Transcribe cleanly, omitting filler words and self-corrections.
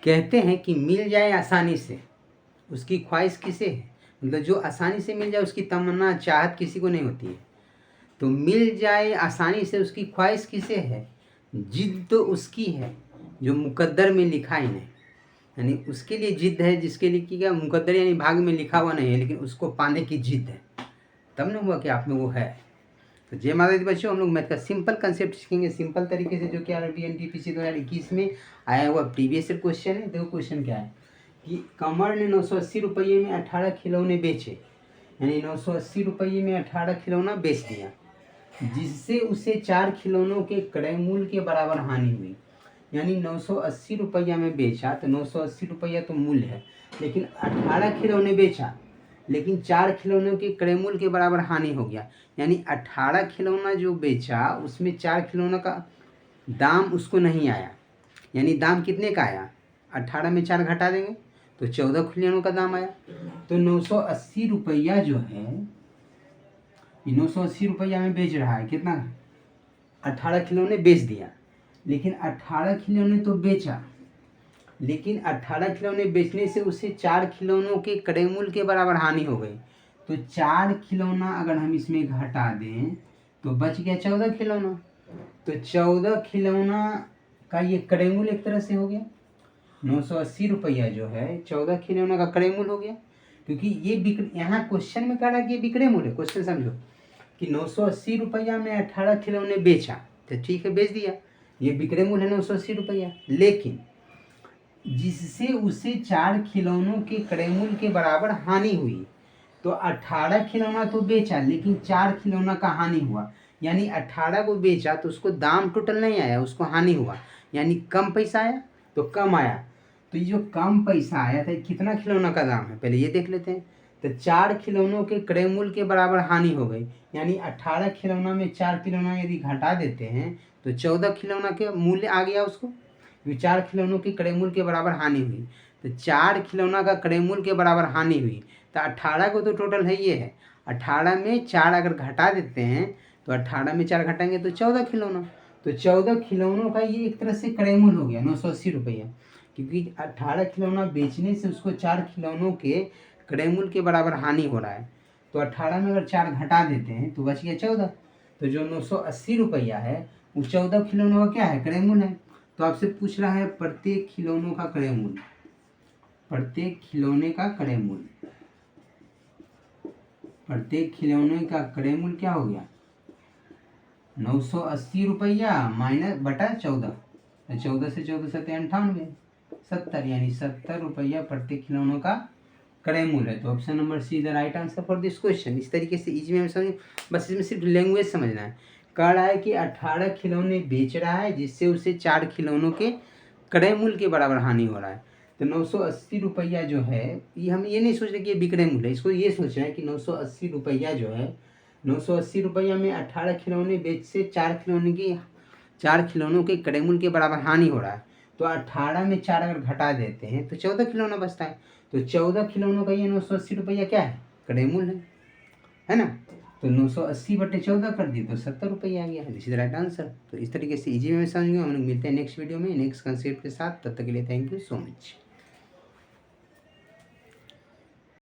कहते हैं कि मिल जाए आसानी से उसकी ख्वाहिश किसे है, मतलब जो आसानी से मिल जाए उसकी तमन्ना चाहत किसी को नहीं होती है। तो मिल जाए आसानी से उसकी ख्वाहिश किसे है, जिद तो उसकी है जो मुकद्दर में लिखा ही नहीं। यानी उसके लिए जिद है जिसके लिए कि क्या मुकद्दर यानी भाग में लिखा हुआ नहीं है, लेकिन उसको पाने की जिद है, तब ना हुआ कि आप में वो है। तो जय माता दी बच्चों, हम लोग मैथ का सिंपल कंसेप्ट सीखेंगे सिंपल तरीके से, जो कि RBNTPC 2021 में आया हुआ प्रीवियस ईयर क्वेश्चन है। देखो क्वेश्चन क्या है कि कमर ने 980 रुपये में 18 खिलौने बेचे, यानी 980 रुपये में 18 खिलौना बेच दिया, जिससे उसे 4 खिलौनों के क्रय मूल्य के बराबर हानि हुई। यानी 980 रुपया में बेचा, तो 980 रुपया तो मूल्य है, लेकिन 18 खिलौने बेचा, लेकिन 4 खिलौनों के क्रय मूल्य के बराबर हानि हो गया। यानी 18 खिलौना जो बेचा उसमें 4 खिलौना का दाम उसको नहीं आया। यानी दाम कितने का आया, 18 में 4 घटा देंगे तो 14 खिलौनों का दाम आया। तो 980 रुपया जो है, 980 रुपया में बेच रहा है, कितना 18 खिलौने बेच दिया, लेकिन 18 खिलौने तो बेचा, लेकिन 18 खिलौने बेचने से उसे 4 खिलौनों के क्रय मूल्य के बराबर हानि हो गई। तो 4 खिलौना अगर हम इसमें घटा दें तो बच गया 14 खिलौना। तो 14 खिलौना का ये क्रय मूल्य एक तरह से हो गया। 980 रुपया जो है 14 खिलौना का क्रय मूल्य हो गया, क्योंकि ये यहाँ क्वेश्चन में कह रहा है कि विक्रय मूल्य। क्वेश्चन समझो कि 980 रुपया में 18 खिलौने बेचा, तो ठीक है बेच दिया, ये विक्रय मूल्य है 980 रुपया, लेकिन जिससे उसे 4 खिलौनों के क्रय मूल्य के बराबर हानि हुई। तो 18 खिलौना तो बेचा, लेकिन 4 खिलौना का हानि हुआ। यानी 18 को बेचा तो उसको दाम टोटल नहीं आया, उसको हानि हुआ, यानी कम पैसा आया तो कम आया। तो ये जो कम पैसा आया था, कितना खिलौना का दाम है पहले ये देख लेते हैं। तो 4 खिलौनों के क्रय मूल्य के बराबर हानि हो गई, यानी 18 खिलौना में 4 खिलौना यदि घटा देते हैं तो 14 खिलौना के मूल्य आ गया उसको, 4 खिलौनों के क्रय मूल्य के बराबर हानि हुई। तो 4 खिलौना का क्रय मूल्य के बराबर हानि हुई, तो 18 को तो टोटल है ये है, 18 में 4 अगर घटा देते हैं तो 18 में 4 घटाएंगे तो 14 खिलौना। तो 14 खिलौनों का ये एक तरह से क्रय मूल्य हो गया 980 रुपया, क्योंकि 18 खिलौना बेचने से उसको 4 खिलौनों के क्रय मूल्य के बराबर हानि हो रहा है। तो 18 में अगर 4 घटा देते हैं तो बच गया 14। तो जो 980 रुपया है वो 14 खिलौनों का क्या है, क्रय मूल्य है। तो आपसे पूछ रहा है प्रत्येक खिलौनों का क्रय मूल्य, प्रत्येक खिलौने का क्रय मूल्य, प्रत्येक खिलौने का क्रय मूल्य क्या हो गया 980 रुपया माइनस बटा 14, 14 से 14 सत्ते 98, 70, यानी 70 रुपया प्रत्येक खिलौनों का क्रय मूल्य है। तो option number C is the right answer for this question. इस तरीके से इजी में समझ, बस इसमें सिर्फ लैंग्वेज समझना है। कह रहा है कि 18 खिलौने बेच रहा है, जिससे उसे 4 खिलौनों के क्रय मूल्य के बराबर हानि हो रहा है। तो 980 रुपया जो है, ये हम ये नहीं सोच रहे कि ये विक्रय मूल्य है, इसको ये सोचना है कि 980 रुपया जो है, 980 रुपया में 18 खिलौने बेच से 4 खिलौनों के क्रय मूल्य के बराबर हानि हो रहा है। तो 18 में 4 अगर घटा देते हैं तो 14 खिलौना बचता है। तो 14 खिलौनों का ये 980 रुपया क्या है, क्रय मूल्य है ना। तो 980 बटे 14 कर दिए तो 70 रुपया आ गया, दिस इज राइट आंसर। तो इस तरीके से इजी में समझ गए। हम लोग मिलते हैं नेक्स्ट वीडियो में नेक्स्ट कंसेप्ट के साथ, तब तक के लिए थैंक यू सो मच।